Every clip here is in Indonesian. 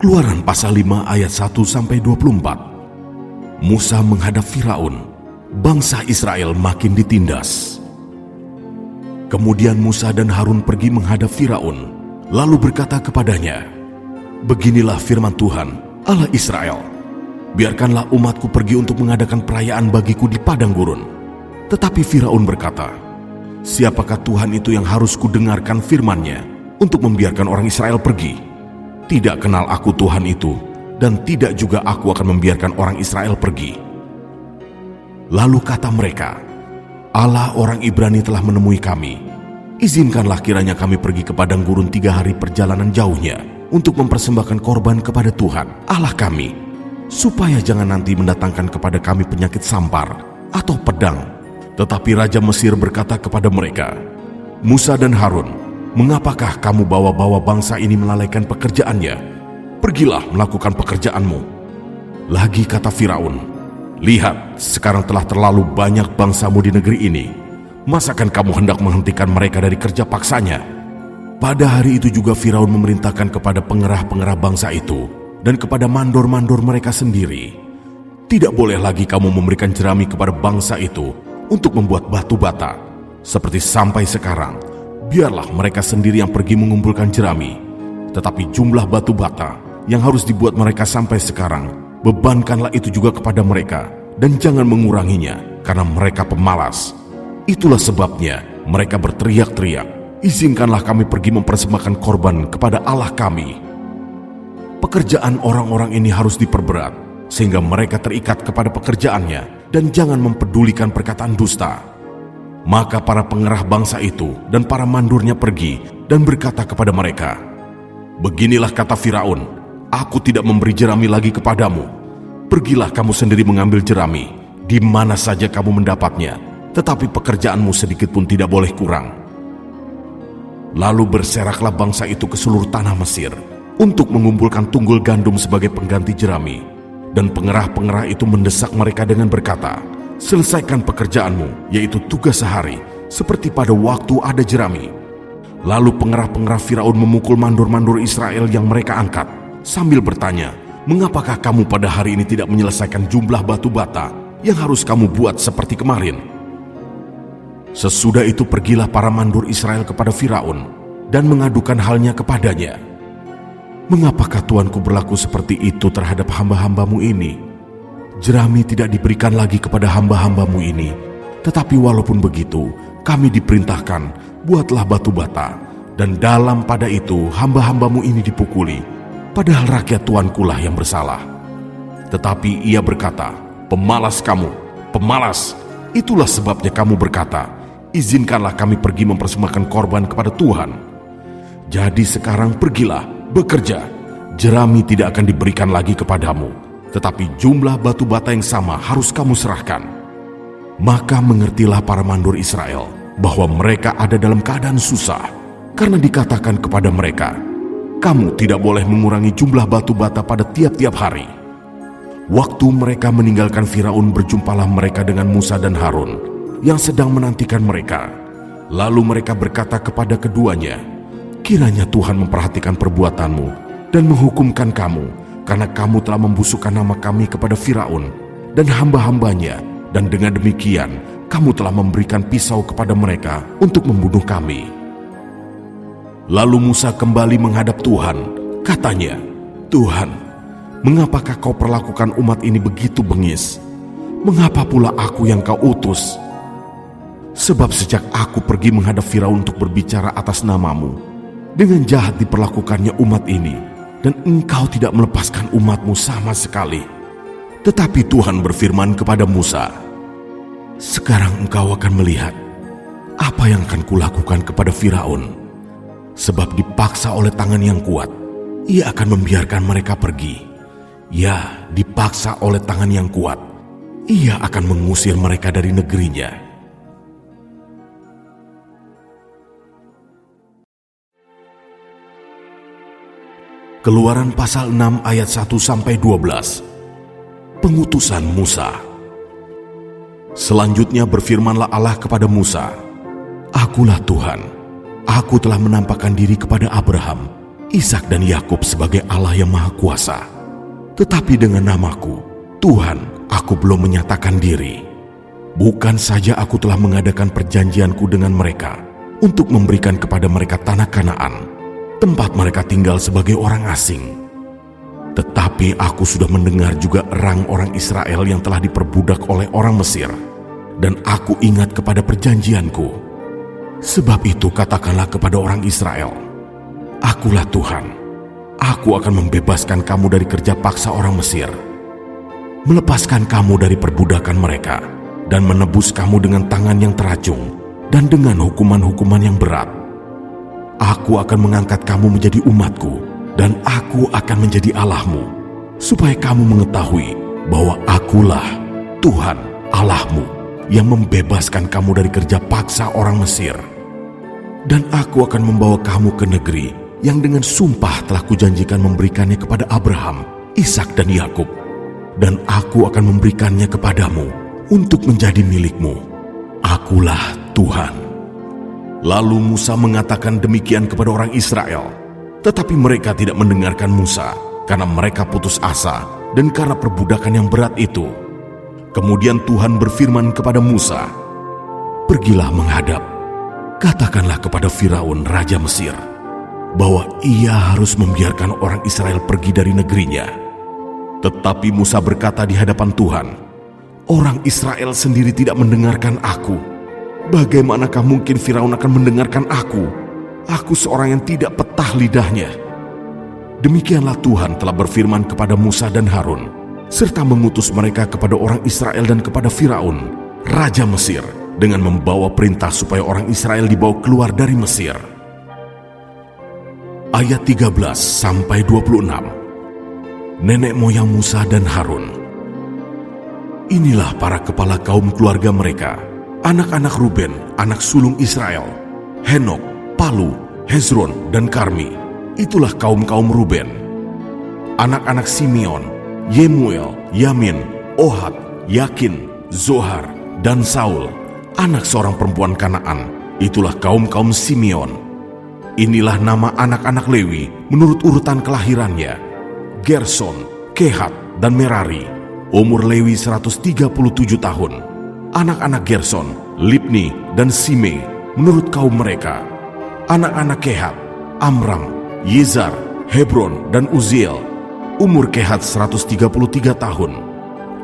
Keluaran pasal 5 ayat 1-24. Musa menghadap Firaun, bangsa Israel makin ditindas. Kemudian Musa dan Harun pergi menghadap Firaun, lalu berkata kepadanya, "Beginilah firman Tuhan, Allah Israel, biarkanlah umatku pergi untuk mengadakan perayaan bagiku di padang gurun." Tetapi Firaun berkata, "Siapakah Tuhan itu yang harus kudengarkan firman-Nya untuk membiarkan orang Israel pergi? Tidak kenal aku Tuhan itu, dan tidak juga aku akan membiarkan orang Israel pergi." Lalu kata mereka, "Allah orang Ibrani telah menemui kami. Izinkanlah kiranya kami pergi ke padang gurun 3 hari perjalanan jauhnya untuk mempersembahkan korban kepada Tuhan, Allah kami, supaya jangan nanti mendatangkan kepada kami penyakit sampar atau pedang." Tetapi Raja Mesir berkata kepada mereka, "Musa dan Harun, mengapakah kamu bawa-bawa bangsa ini melalaikan pekerjaannya? Pergilah melakukan pekerjaanmu." Lagi kata Firaun, "Lihat, sekarang telah terlalu banyak bangsamu di negeri ini. Masakan kamu hendak menghentikan mereka dari kerja paksanya?" Pada hari itu juga Firaun memerintahkan kepada pengerah-pengerah bangsa itu dan kepada mandor-mandor mereka sendiri, "Tidak boleh lagi kamu memberikan jerami kepada bangsa itu untuk membuat batu bata. Seperti sampai sekarang, biarlah mereka sendiri yang pergi mengumpulkan jerami. Tetapi jumlah batu bata yang harus dibuat mereka sampai sekarang, bebankanlah itu juga kepada mereka, dan jangan menguranginya, karena mereka pemalas. Itulah sebabnya mereka berteriak-teriak, 'Izinkanlah kami pergi mempersembahkan korban kepada Allah kami.' Pekerjaan orang-orang ini harus diperberat, sehingga mereka terikat kepada pekerjaannya, dan jangan mempedulikan perkataan dusta." Maka para pengerah bangsa itu dan para mandurnya pergi dan berkata kepada mereka, "Beginilah kata Firaun, aku tidak memberi jerami lagi kepadamu. Pergilah kamu sendiri mengambil jerami, di mana saja kamu mendapatnya, tetapi pekerjaanmu sedikit pun tidak boleh kurang." Lalu berseraklah bangsa itu ke seluruh tanah Mesir untuk mengumpulkan tunggul gandum sebagai pengganti jerami. Dan pengerah-pengerah itu mendesak mereka dengan berkata, "Selesaikan pekerjaanmu, yaitu tugas sehari, seperti pada waktu ada jerami." Lalu pengerah-pengerah Firaun memukul mandor-mandor Israel yang mereka angkat, sambil bertanya, "Mengapakah kamu pada hari ini tidak menyelesaikan jumlah batu bata yang harus kamu buat seperti kemarin?" Sesudah itu pergilah para mandor Israel kepada Firaun dan mengadukan halnya kepadanya. "Mengapakah Tuanku berlaku seperti itu terhadap hamba-hambamu ini? Jerami tidak diberikan lagi kepada hamba-hambamu ini, tetapi walaupun begitu, kami diperintahkan, buatlah batu bata, dan dalam pada itu hamba-hambamu ini dipukuli, padahal rakyat Tuankulah yang bersalah." Tetapi ia berkata, "Pemalas kamu, pemalas. Itulah sebabnya kamu berkata, 'Izinkanlah kami pergi mempersembahkan korban kepada Tuhan.' Jadi sekarang pergilah, bekerja. Jerami tidak akan diberikan lagi kepadamu, tetapi jumlah batu bata yang sama harus kamu serahkan." Maka mengertilah para mandor Israel bahwa mereka ada dalam keadaan susah, karena dikatakan kepada mereka, "Kamu tidak boleh mengurangi jumlah batu bata pada tiap-tiap hari." Waktu mereka meninggalkan Firaun, berjumpalah mereka dengan Musa dan Harun yang sedang menantikan mereka. Lalu mereka berkata kepada keduanya, "Kiranya Tuhan memperhatikan perbuatanmu dan menghukumkan kamu, karena kamu telah membusukkan nama kami kepada Firaun dan hamba-hambanya, dan dengan demikian kamu telah memberikan pisau kepada mereka untuk membunuh kami." Lalu Musa kembali menghadap Tuhan, katanya, "Tuhan, mengapakah kau perlakukan umat ini begitu bengis? Mengapa pula aku yang kau utus? Sebab sejak aku pergi menghadap Firaun untuk berbicara atas namamu, dengan jahat diperlakukannya umat ini, dan engkau tidak melepaskan umatmu sama sekali." Tetapi Tuhan berfirman kepada Musa, "Sekarang engkau akan melihat apa yang akan kulakukan kepada Firaun. Sebab dipaksa oleh tangan yang kuat, ia akan membiarkan mereka pergi. Ya, dipaksa oleh tangan yang kuat, ia akan mengusir mereka dari negerinya." Keluaran pasal 6 ayat 1-12. Pengutusan Musa. Selanjutnya berfirmanlah Allah kepada Musa, "Akulah Tuhan, aku telah menampakkan diri kepada Abraham, Ishak dan Yakub sebagai Allah yang Maha Kuasa. Tetapi dengan namaku, Tuhan, aku belum menyatakan diri. Bukan saja aku telah mengadakan perjanjianku dengan mereka untuk memberikan kepada mereka tanah Kanaan, tempat mereka tinggal sebagai orang asing. Tetapi aku sudah mendengar juga erang orang Israel yang telah diperbudak oleh orang Mesir, dan aku ingat kepada perjanjianku. Sebab itu katakanlah kepada orang Israel, Akulah Tuhan, aku akan membebaskan kamu dari kerja paksa orang Mesir, melepaskan kamu dari perbudakan mereka, dan menebus kamu dengan tangan yang teracung dan dengan hukuman-hukuman yang berat. Aku akan mengangkat kamu menjadi umatku, dan aku akan menjadi Allahmu, supaya kamu mengetahui bahwa akulah Tuhan Allahmu yang membebaskan kamu dari kerja paksa orang Mesir. Dan aku akan membawa kamu ke negeri yang dengan sumpah telah kujanjikan memberikannya kepada Abraham, Ishak dan Yakub, dan aku akan memberikannya kepadamu untuk menjadi milikmu. Akulah Tuhan. Lalu Musa mengatakan demikian kepada orang Israel, tetapi mereka tidak mendengarkan Musa karena mereka putus asa dan karena perbudakan yang berat itu. Kemudian Tuhan berfirman kepada Musa, "Pergilah menghadap, katakanlah kepada Firaun Raja Mesir bahwa ia harus membiarkan orang Israel pergi dari negerinya." Tetapi Musa berkata di hadapan Tuhan, "Orang Israel sendiri tidak mendengarkan aku. Bagaimanakah mungkin Firaun akan mendengarkan aku? Aku seorang yang tidak petah lidahnya." Demikianlah Tuhan telah berfirman kepada Musa dan Harun, serta mengutus mereka kepada orang Israel dan kepada Firaun, Raja Mesir, dengan membawa perintah supaya orang Israel dibawa keluar dari Mesir. Ayat 13-26. Nenek moyang Musa dan Harun. Inilah para kepala kaum keluarga mereka, anak-anak Ruben, anak sulung Israel, Henok, Palu, Hezron, dan Karmi. Itulah kaum-kaum Ruben. Anak-anak Simeon, Yemuel, Yamin, Ohad, Yakin, Zohar, dan Saul, anak seorang perempuan Kanaan. Itulah kaum-kaum Simeon. Inilah nama anak-anak Lewi menurut urutan kelahirannya: Gerson, Kehat, dan Merari. Umur Lewi 137 tahun. Anak-anak Gerson, Libni, dan Simei menurut kaum mereka. Anak-anak Kehat, Amram, Yezar, Hebron, dan Uziel. Umur Kehat 133 tahun.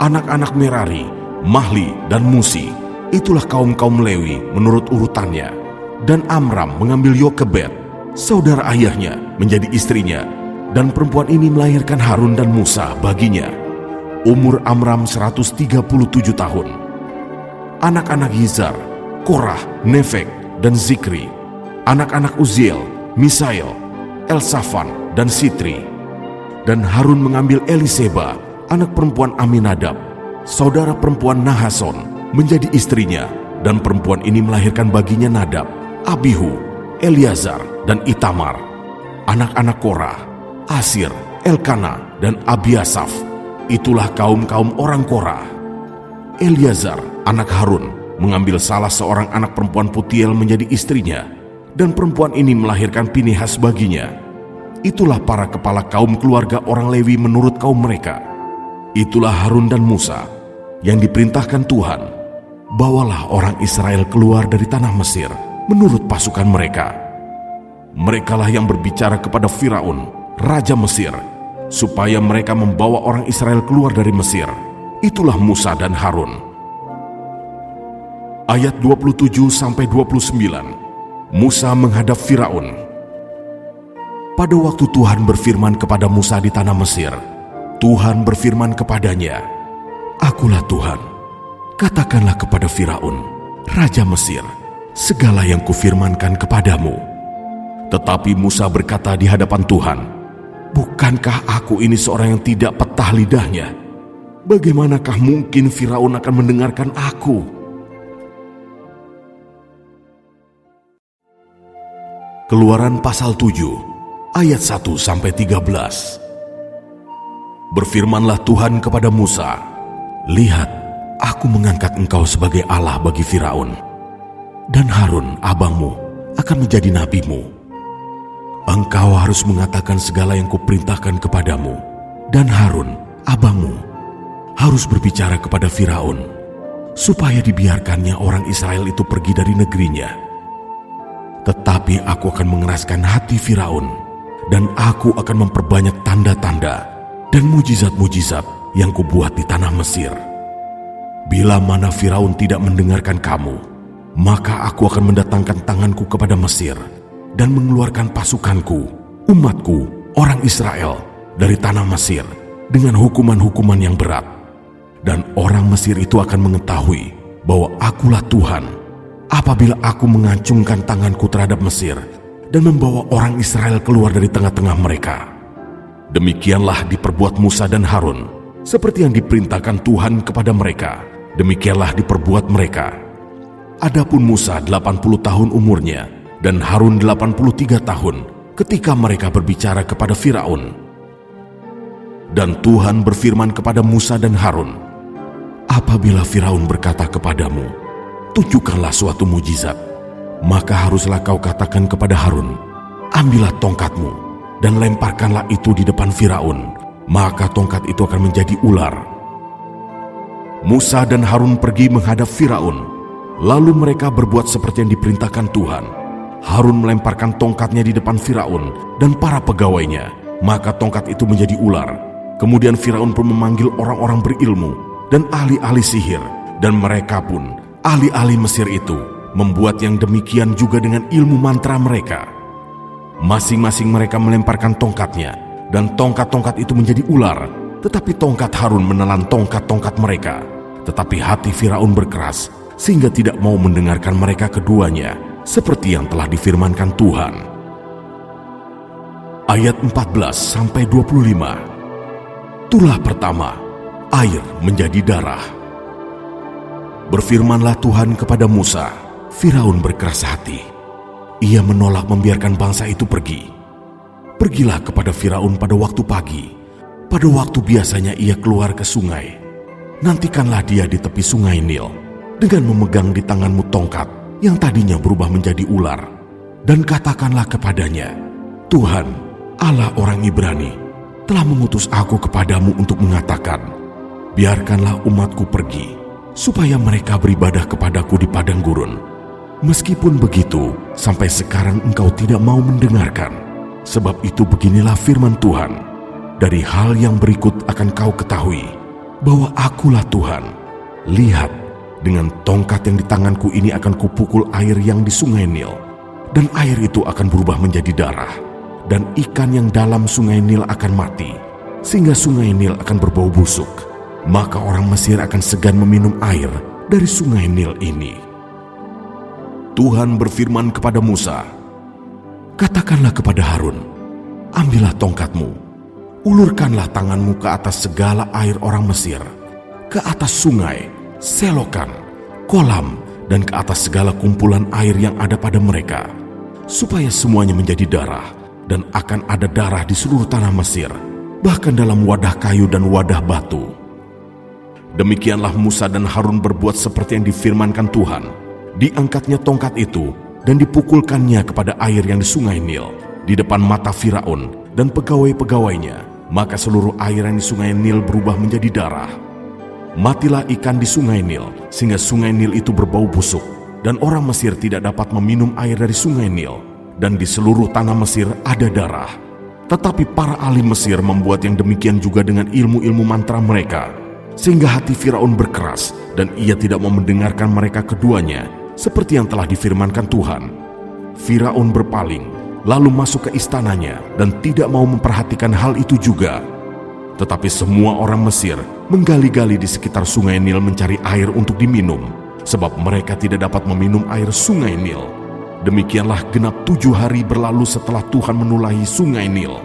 Anak-anak Merari, Mahli, dan Musi. Itulah kaum-kaum Lewi menurut urutannya. Dan Amram mengambil Yokebed, saudara ayahnya, menjadi istrinya, dan perempuan ini melahirkan Harun dan Musa baginya. Umur Amram 137 tahun. Anak-anak Yizar, Korah, Nefek, dan Zikri. Anak-anak Uziel, Misael, Elsafan, dan Sitri. Dan Harun mengambil Eliseba, anak perempuan Aminadab, saudara perempuan Nahason, menjadi istrinya, dan perempuan ini melahirkan baginya Nadab, Abihu, Eleazar, dan Itamar. Anak-anak Korah, Asir, Elkana, dan Abiasaf. Itulah kaum-kaum orang Korah. Eleazar, anak Harun, mengambil salah seorang anak perempuan Putiel menjadi istrinya, dan perempuan ini melahirkan Pinehas baginya. Itulah para kepala kaum keluarga orang Lewi menurut kaum mereka. Itulah Harun dan Musa yang diperintahkan Tuhan, bawalah orang Israel keluar dari tanah Mesir menurut pasukan mereka. Merekalah yang berbicara kepada Firaun, Raja Mesir, supaya mereka membawa orang Israel keluar dari Mesir. Itulah Musa dan Harun. Ayat 27-29. Musa menghadap Firaun. Pada waktu Tuhan berfirman kepada Musa di tanah Mesir, Tuhan berfirman kepadanya, "Akulah Tuhan. Katakanlah kepada Firaun, Raja Mesir, segala yang kufirmankan kepadamu." Tetapi Musa berkata di hadapan Tuhan, "Bukankah aku ini seorang yang tidak petah lidahnya? Bagaimanakah mungkin Firaun akan mendengarkan aku?" Keluaran pasal 7 ayat 1-13. Berfirmanlah Tuhan kepada Musa, "Lihat, aku mengangkat engkau sebagai Allah bagi Firaun, dan Harun abangmu akan menjadi nabimu. engkau harus mengatakan segala yang kuperintahkan kepadamu, dan Harun, abangmu, harus berbicara kepada Firaun, supaya dibiarkannya orang Israel itu pergi dari negerinya. Tetapi aku akan mengeraskan hati Firaun, dan aku akan memperbanyak tanda-tanda dan mujizat-mujizat yang kubuat di tanah Mesir. Bila mana Firaun tidak mendengarkan kamu, maka aku akan mendatangkan tanganku kepada Mesir dan mengeluarkan pasukanku, umatku, orang Israel, dari tanah Mesir dengan hukuman-hukuman yang berat. Dan orang Mesir itu akan mengetahui bahwa akulah Tuhan apabila aku mengacungkan tanganku terhadap Mesir dan membawa orang Israel keluar dari tengah-tengah mereka. Demikianlah diperbuat Musa dan Harun, seperti yang diperintahkan Tuhan kepada mereka, demikianlah diperbuat mereka. Adapun Musa 80 tahun umurnya dan Harun 83 tahun ketika mereka berbicara kepada Firaun. Dan Tuhan berfirman kepada Musa dan Harun, apabila Firaun berkata kepadamu, tunjukkanlah suatu mujizat, maka haruslah kau katakan kepada Harun, ambillah tongkatmu dan lemparkanlah itu di depan Firaun, maka tongkat itu akan menjadi ular. Musa dan Harun pergi menghadap Firaun, lalu mereka berbuat seperti yang diperintahkan Tuhan. Harun melemparkan tongkatnya di depan Firaun dan para pegawainya, maka tongkat itu menjadi ular. Kemudian Firaun pun memanggil orang-orang berilmu dan ahli-ahli sihir, dan mereka pun, ahli-ahli Mesir itu, membuat yang demikian juga dengan ilmu mantra mereka. Masing-masing mereka melemparkan tongkatnya, dan tongkat-tongkat itu menjadi ular, tetapi tongkat Harun menelan tongkat-tongkat mereka. Tetapi hati Firaun berkeras, sehingga tidak mau mendengarkan mereka keduanya, seperti yang telah difirmankan Tuhan. Ayat 14-25. Tulah pertama, air menjadi darah. Berfirmanlah Tuhan kepada Musa, Firaun berkeras hati. Ia menolak membiarkan bangsa itu pergi. Pergilah kepada Firaun pada waktu pagi, pada waktu biasanya ia keluar ke sungai. Nantikanlah dia di tepi sungai Nil, dengan memegang di tanganmu tongkat yang tadinya berubah menjadi ular. Dan katakanlah kepadanya, Tuhan, Allah orang Ibrani, telah mengutus aku kepadamu untuk mengatakan, biarkanlah umatku pergi, supaya mereka beribadah kepadaku di padang gurun. Meskipun begitu, sampai sekarang engkau tidak mau mendengarkan. Sebab itu beginilah firman Tuhan, dari hal yang berikut akan kau ketahui, bahwa akulah Tuhan. Lihat, dengan tongkat yang di tanganku ini akan kupukul air yang di sungai Nil, dan air itu akan berubah menjadi darah, dan ikan yang dalam sungai Nil akan mati, sehingga sungai Nil akan berbau busuk. Maka orang Mesir akan segan meminum air dari sungai Nil ini. Tuhan berfirman kepada Musa, katakanlah kepada Harun, ambillah tongkatmu, ulurkanlah tanganmu ke atas segala air orang Mesir, ke atas sungai, selokan, kolam, dan ke atas segala kumpulan air yang ada pada mereka, supaya semuanya menjadi darah, dan akan ada darah di seluruh tanah Mesir, bahkan dalam wadah kayu dan wadah batu. Demikianlah Musa dan Harun berbuat seperti yang difirmankan Tuhan. Diangkatnya tongkat itu dan dipukulkannya kepada air yang di sungai Nil, di depan mata Firaun dan pegawai-pegawainya, maka seluruh air yang di sungai Nil berubah menjadi darah. Matilah ikan di sungai Nil, sehingga sungai Nil itu berbau busuk, dan orang Mesir tidak dapat meminum air dari sungai Nil, dan di seluruh tanah Mesir ada darah. Tetapi para ahli Mesir membuat yang demikian juga dengan ilmu-ilmu mantra mereka, sehingga hati Firaun berkeras, dan ia tidak mau mendengarkan mereka keduanya, seperti yang telah difirmankan Tuhan. Firaun berpaling, lalu masuk ke istananya, dan tidak mau memperhatikan hal itu juga. Tetapi semua orang Mesir menggali-gali di sekitar sungai Nil mencari air untuk diminum, sebab mereka tidak dapat meminum air sungai Nil. Demikianlah genap 7 hari berlalu setelah Tuhan menulahi sungai Nil.